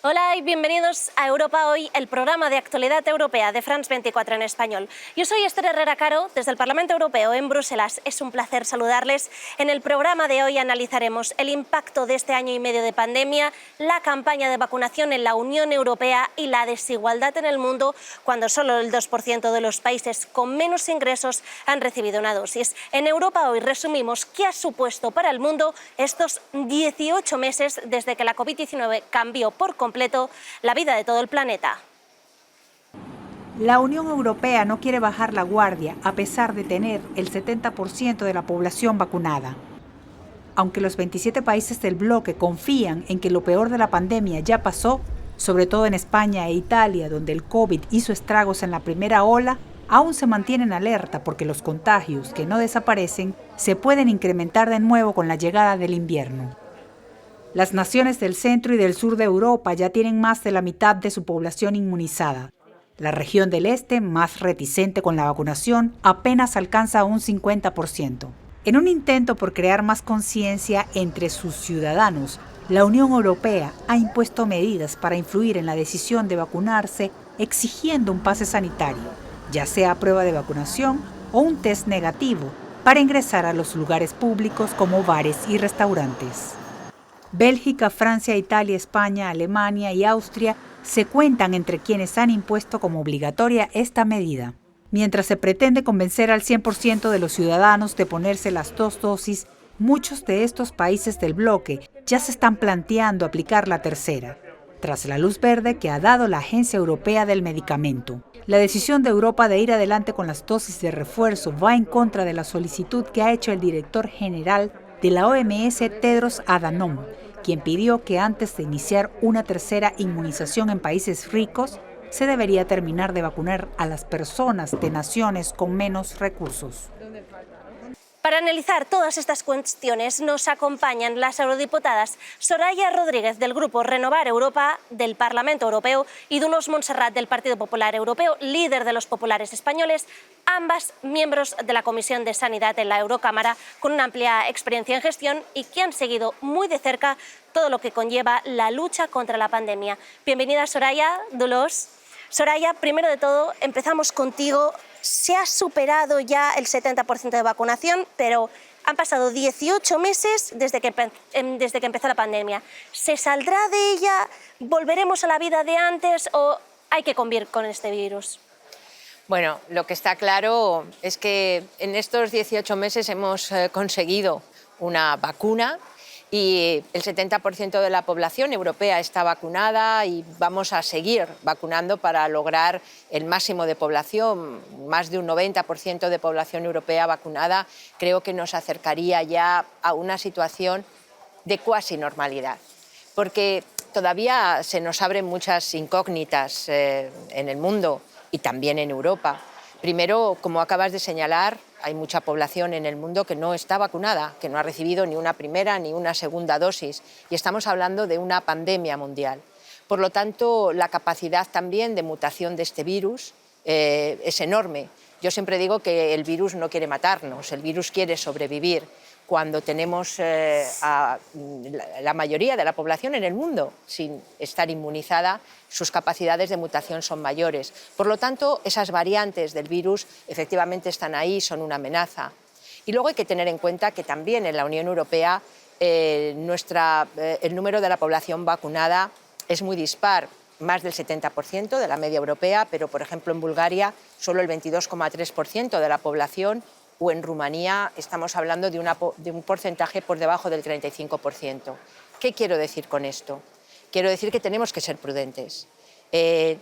Hola y bienvenidos a Europa Hoy, el programa de actualidad europea de France 24 en español. Yo soy Esther Herrera Caro, desde el Parlamento Europeo en Bruselas. Es un placer saludarles. En el programa de hoy analizaremos el impacto de este año y medio de pandemia, la campaña de vacunación en la Unión Europea y la desigualdad en el mundo, cuando solo el 2% de los países con menos ingresos han recibido una dosis. En Europa Hoy resumimos qué ha supuesto para el mundo estos 18 meses desde que la COVID-19 cambió por completo la vida de todo el planeta. La Unión Europea no quiere bajar la guardia a pesar de tener el 70% de la población vacunada. Aunque los 27 países del bloque confían en que lo peor de la pandemia ya pasó, sobre todo en España e Italia, donde el COVID hizo estragos en la primera ola, aún se mantienen alerta porque los contagios que no desaparecen se pueden incrementar de nuevo con la llegada del invierno. Las naciones del centro y del sur de Europa ya tienen más de la mitad de su población inmunizada. La región del este, más reticente con la vacunación, apenas alcanza un 50%. En un intento por crear más conciencia entre sus ciudadanos, la Unión Europea ha impuesto medidas para influir en la decisión de vacunarse, exigiendo un pase sanitario, ya sea prueba de vacunación o un test negativo, para ingresar a los lugares públicos como bares y restaurantes. Bélgica, Francia, Italia, España, Alemania y Austria se cuentan entre quienes han impuesto como obligatoria esta medida. Mientras se pretende convencer al 100% de los ciudadanos de ponerse las 2 dosis, muchos de estos países del bloque ya se están planteando aplicar la tercera, tras la luz verde que ha dado la Agencia Europea del Medicamento. La decisión de Europa de ir adelante con las dosis de refuerzo va en contra de la solicitud que ha hecho el director general de la OMS, Tedros Adhanom, quien pidió que antes de iniciar una tercera inmunización en países ricos, se debería terminar de vacunar a las personas de naciones con menos recursos. Para analizar todas estas cuestiones nos acompañan las eurodiputadas Soraya Rodríguez del Grupo Renovar Europa del Parlamento Europeo y Dolors Montserrat del Partido Popular Europeo, líder de los populares españoles, ambas miembros de la Comisión de Sanidad en la Eurocámara con una amplia experiencia en gestión y que han seguido muy de cerca todo lo que conlleva la lucha contra la pandemia. Bienvenida Soraya, Dolors. Soraya, primero de todo empezamos contigo. Se ha superado ya el 70% de vacunación, pero han pasado 18 meses desde que empezó la pandemia. ¿Se saldrá de ella? ¿Volveremos a la vida de antes o hay que convivir con este virus? Bueno, lo que está claro es que en estos 18 meses hemos conseguido una vacuna y el 70% de la población europea está vacunada y vamos a seguir vacunando para lograr el máximo de población, más de un 90% de población europea vacunada. Creo que nos acercaría ya a una situación de cuasi normalidad, porque todavía se nos abren muchas incógnitas en el mundo y también en Europa. Primero, como acabas de señalar, hay mucha población en el mundo que no está vacunada, que no ha recibido ni una primera ni una segunda dosis, y estamos hablando de una pandemia mundial. Por lo tanto, la capacidad también de mutación de este virus es enorme. Yo siempre digo que el virus no quiere matarnos, el virus quiere sobrevivir. Cuando tenemos a la mayoría de la población en el mundo sin estar inmunizada, sus capacidades de mutación son mayores. Por lo tanto, esas variantes del virus efectivamente están ahí, son una amenaza. Y luego hay que tener en cuenta que también en la Unión Europea el número de la población vacunada es muy dispar, más del 70% de la media europea, pero por ejemplo en Bulgaria solo el 22,3% de la población, o en Rumanía estamos hablando de un porcentaje por debajo del 35%. ¿Qué quiero decir con esto? Quiero decir que tenemos que ser prudentes.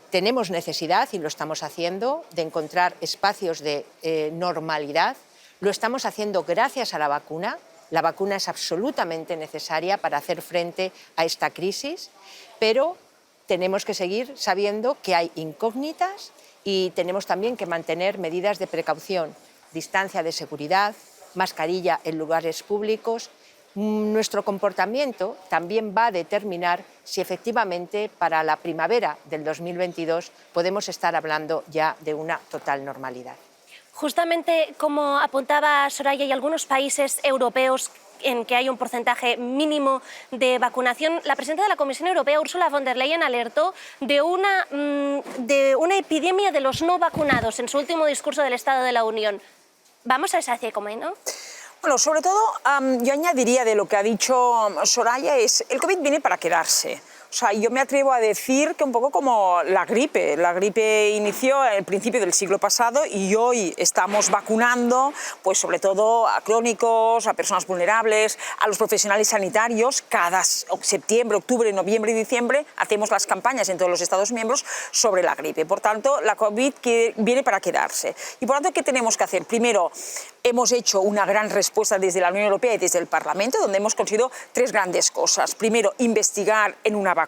Tenemos necesidad, y lo estamos haciendo, de encontrar espacios de normalidad. Lo estamos haciendo gracias a la vacuna. La vacuna es absolutamente necesaria para hacer frente a esta crisis, pero tenemos que seguir sabiendo que hay incógnitas y tenemos también que mantener medidas de precaución. Distancia de seguridad, mascarilla en lugares públicos. Nuestro comportamiento también va a determinar si efectivamente para la primavera del 2022 podemos estar hablando ya de una total normalidad. Justamente como apuntaba Soraya, hay algunos países europeos en que hay un porcentaje mínimo de vacunación. La presidenta de la Comisión Europea, Ursula von der Leyen, alertó de una epidemia de los no vacunados en su último discurso del Estado de la Unión. ¿Vamos a esa CIECOME, no? Bueno, sobre todo, yo añadiría de lo que ha dicho Soraya, es el COVID viene para quedarse. O sea, yo me atrevo a decir que un poco como la gripe. La gripe inició al principio del siglo pasado y hoy estamos vacunando, pues sobre todo a crónicos, a personas vulnerables, a los profesionales sanitarios. Cada septiembre, octubre, noviembre y diciembre hacemos las campañas en todos los Estados miembros sobre la gripe. Por tanto, la COVID viene para quedarse. Y por tanto, ¿qué tenemos que hacer? Primero, hemos hecho una gran respuesta desde la Unión Europea y desde el Parlamento, donde hemos conseguido tres grandes cosas. Primero, investigar en una vacuna.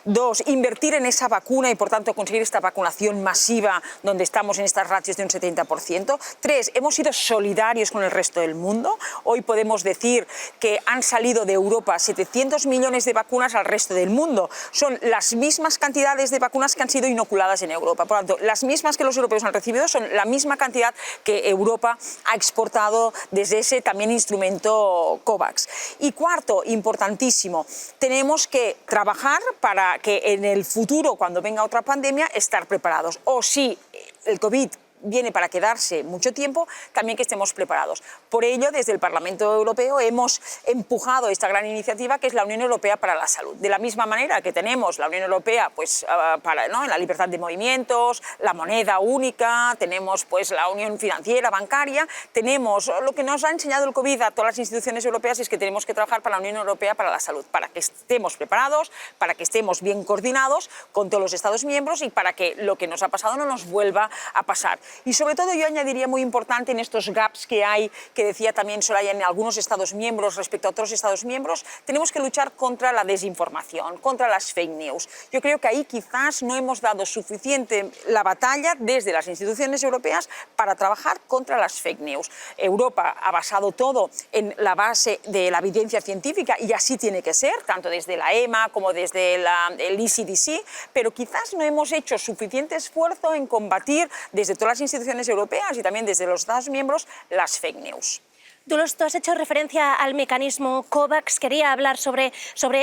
Dos, invertir en esa vacuna y, por tanto, conseguir esta vacunación masiva, donde estamos en estas ratios de un 70%. Tres, hemos sido solidarios con el resto del mundo. Hoy podemos decir que han salido de Europa 700 millones de vacunas al resto del mundo. Son las mismas cantidades de vacunas que han sido inoculadas en Europa. Por tanto, las mismas que los europeos han recibido son la misma cantidad que Europa ha exportado desde ese también instrumento COVAX. Y cuarto, importantísimo, tenemos que trabajar para que en el futuro, cuando venga otra pandemia, estar preparados. O si el COVID viene para quedarse mucho tiempo, también que estemos preparados. Por ello, desde el Parlamento Europeo hemos empujado esta gran iniciativa que es la Unión Europea para la Salud. De la misma manera que tenemos la Unión Europea pues, en la libertad de movimientos, la moneda única, tenemos pues, la Unión Financiera, Bancaria, tenemos lo que nos ha enseñado el COVID a todas las instituciones europeas es que tenemos que trabajar para la Unión Europea para la Salud, para que estemos preparados, para que estemos bien coordinados con todos los Estados miembros y para que lo que nos ha pasado no nos vuelva a pasar. Y sobre todo yo añadiría muy importante en estos gaps que hay, que decía también Soraya, en algunos Estados miembros respecto a otros Estados miembros, tenemos que luchar contra la desinformación, contra las fake news. Yo creo que ahí quizás no hemos dado suficiente la batalla desde las instituciones europeas para trabajar contra las fake news. Europa ha basado todo en la base de la evidencia científica y así tiene que ser, tanto desde la EMA como desde el ECDC, pero quizás no hemos hecho suficiente esfuerzo en combatir desde todas las instituciones europeas y también desde los Estados miembros las fake news. Tú has hecho referencia al mecanismo COVAX, quería hablar sobre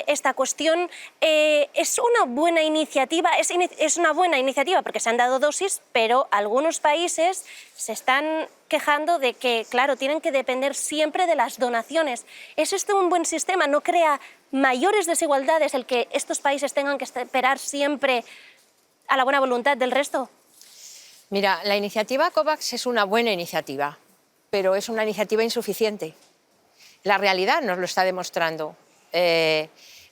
esta cuestión. Es una buena iniciativa, es una buena iniciativa porque se han dado dosis, pero algunos países se están quejando de que, claro, tienen que depender siempre de las donaciones. ¿Es esto un buen sistema? ¿No crea mayores desigualdades el que estos países tengan que esperar siempre a la buena voluntad del resto? Mira, la iniciativa COVAX es una buena iniciativa, pero es una iniciativa insuficiente. La realidad nos lo está demostrando.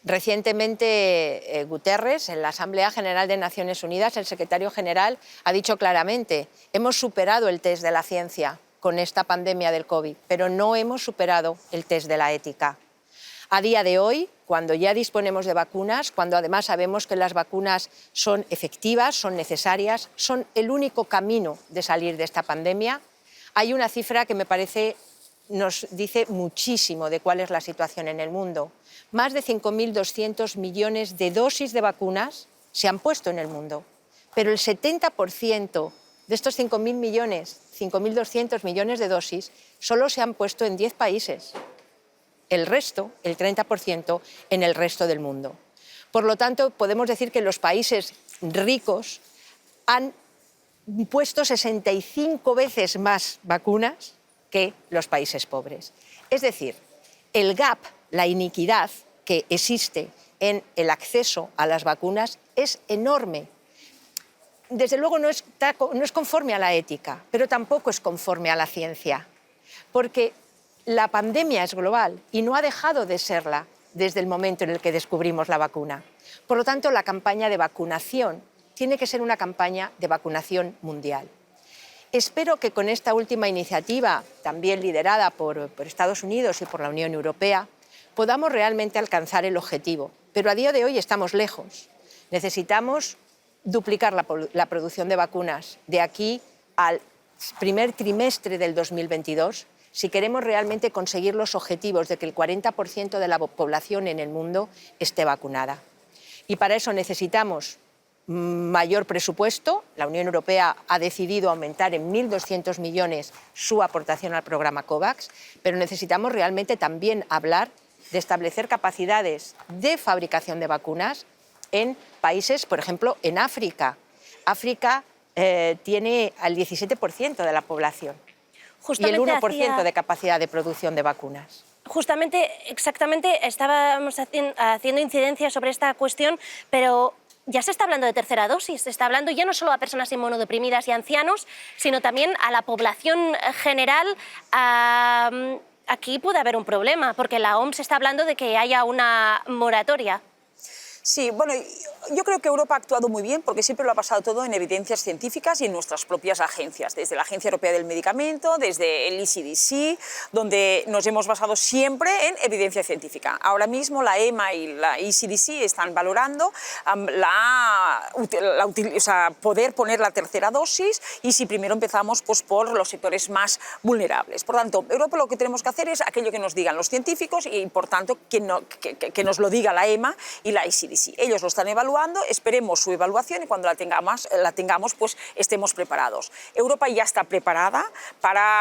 Recientemente Guterres, en la Asamblea General de Naciones Unidas, el secretario general ha dicho claramente: hemos superado el test de la ciencia con esta pandemia del COVID, pero no hemos superado el test de la ética. A día de hoy, cuando ya disponemos de vacunas, cuando además sabemos que las vacunas son efectivas, son necesarias, son el único camino de salir de esta pandemia, hay una cifra que me parece nos dice muchísimo de cuál es la situación en el mundo. Más de 5.200 millones de dosis de vacunas se han puesto en el mundo, pero el 70% de estos 5.200 millones de dosis solo se han puesto en 10 países. El resto, el 30%, en el resto del mundo. Por lo tanto, podemos decir que los países ricos han puesto 65 veces más vacunas que los países pobres. Es decir, el gap, la iniquidad que existe en el acceso a las vacunas es enorme. Desde luego no es conforme a la ética, pero tampoco es conforme a la ciencia, porque la pandemia es global y no ha dejado de serla desde el momento en el que descubrimos la vacuna. Por lo tanto, la campaña de vacunación tiene que ser una campaña de vacunación mundial. Espero que con esta última iniciativa, también liderada por Estados Unidos y por la Unión Europea, podamos realmente alcanzar el objetivo. Pero a día de hoy estamos lejos. Necesitamos duplicar la producción de vacunas de aquí al primer trimestre del 2022 si queremos realmente conseguir los objetivos de que el 40% de la población en el mundo esté vacunada. Y para eso necesitamos mayor presupuesto. La Unión Europea ha decidido aumentar en 1.200 millones su aportación al programa COVAX, pero necesitamos realmente también hablar de establecer capacidades de fabricación de vacunas en países, por ejemplo, en África. África tiene al 17% de la población y el 1% de capacidad de producción de vacunas. Justamente, exactamente, estábamos haciendo incidencia sobre esta cuestión, pero ya se está hablando de tercera dosis, se está hablando ya no solo a personas inmunodeprimidas y ancianos, sino también a la población general. Aquí puede haber un problema, porque la OMS está hablando de que haya una moratoria. Sí, bueno, yo creo que Europa ha actuado muy bien porque siempre lo ha basado todo en evidencias científicas y en nuestras propias agencias, desde la Agencia Europea del Medicamento, desde el ECDC, donde nos hemos basado siempre en evidencia científica. Ahora mismo la EMA y la ECDC están valorando poder poner la tercera dosis y si primero empezamos pues, por los sectores más vulnerables. Por tanto, Europa lo que tenemos que hacer es aquello que nos digan los científicos y, por tanto, que nos lo diga la EMA y la ECDC. Ellos lo están evaluando, esperemos su evaluación y cuando la tengamos pues estemos preparados. Europa ya está preparada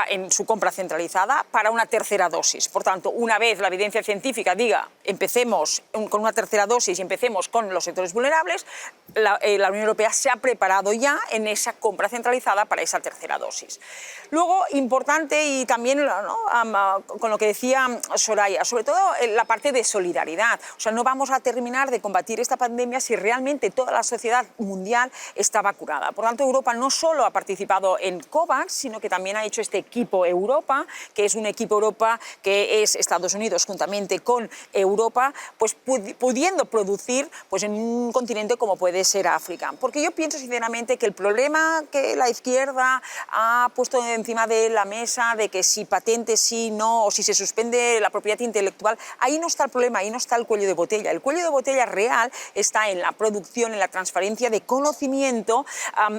en su compra centralizada para una tercera dosis. Por tanto, una vez la evidencia científica diga empecemos con una tercera dosis y empecemos con los sectores vulnerables, la Unión Europea se ha preparado ya en esa compra centralizada para esa tercera dosis. Luego, importante y también con lo que decía Soraya, sobre todo la parte de solidaridad. O sea, no vamos a terminar de combatir esta pandemia si realmente toda la sociedad mundial está vacunada. Por tanto, Europa no solo ha participado en COVAX, sino que también ha hecho este equipo Europa, que es un equipo Europa que es Estados Unidos juntamente con Europa, pues pudiendo producir pues, en un continente como puede ser África. Porque yo pienso sinceramente que el problema que la izquierda ha puesto encima de la mesa de que si patente sí, no, o si se suspende la propiedad intelectual, ahí no está el problema, ahí no está el cuello de botella. El cuello de botella real está en la producción, en la transferencia de conocimiento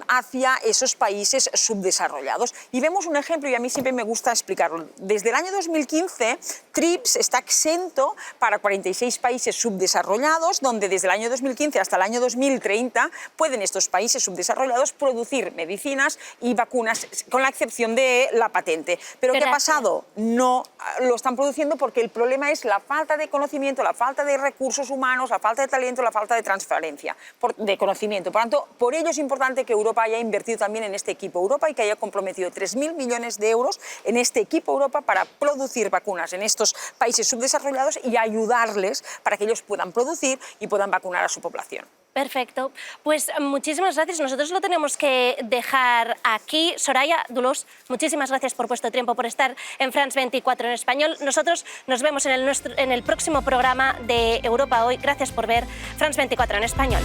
hacia esos países subdesarrollados. Y vemos un ejemplo, y a mí siempre me gusta explicarlo. Desde el año 2015, TRIPS está exento para 46 países subdesarrollados, donde desde el año 2015 hasta el año 2030 pueden estos países subdesarrollados producir medicinas y vacunas, con la excepción de la patente. ¿Pero qué ha pasado? No lo están produciendo porque el problema es la falta de conocimiento, la falta de recursos humanos, la falta de talento, la falta de transferencia de conocimiento. Por tanto, por ello es importante que Europa haya invertido también en este equipo Europa y que haya comprometido 3.000 millones de euros en este equipo Europa para producir vacunas en estos países subdesarrollados y ayudarles para que ellos puedan producir y puedan vacunar a su población. Perfecto. Pues muchísimas gracias. Nosotros lo tenemos que dejar aquí. Soraya, Dolors, muchísimas gracias por vuestro tiempo, por estar en France 24 en español. Nosotros nos vemos en el próximo programa de Europa Hoy. Gracias por ver France 24 en español.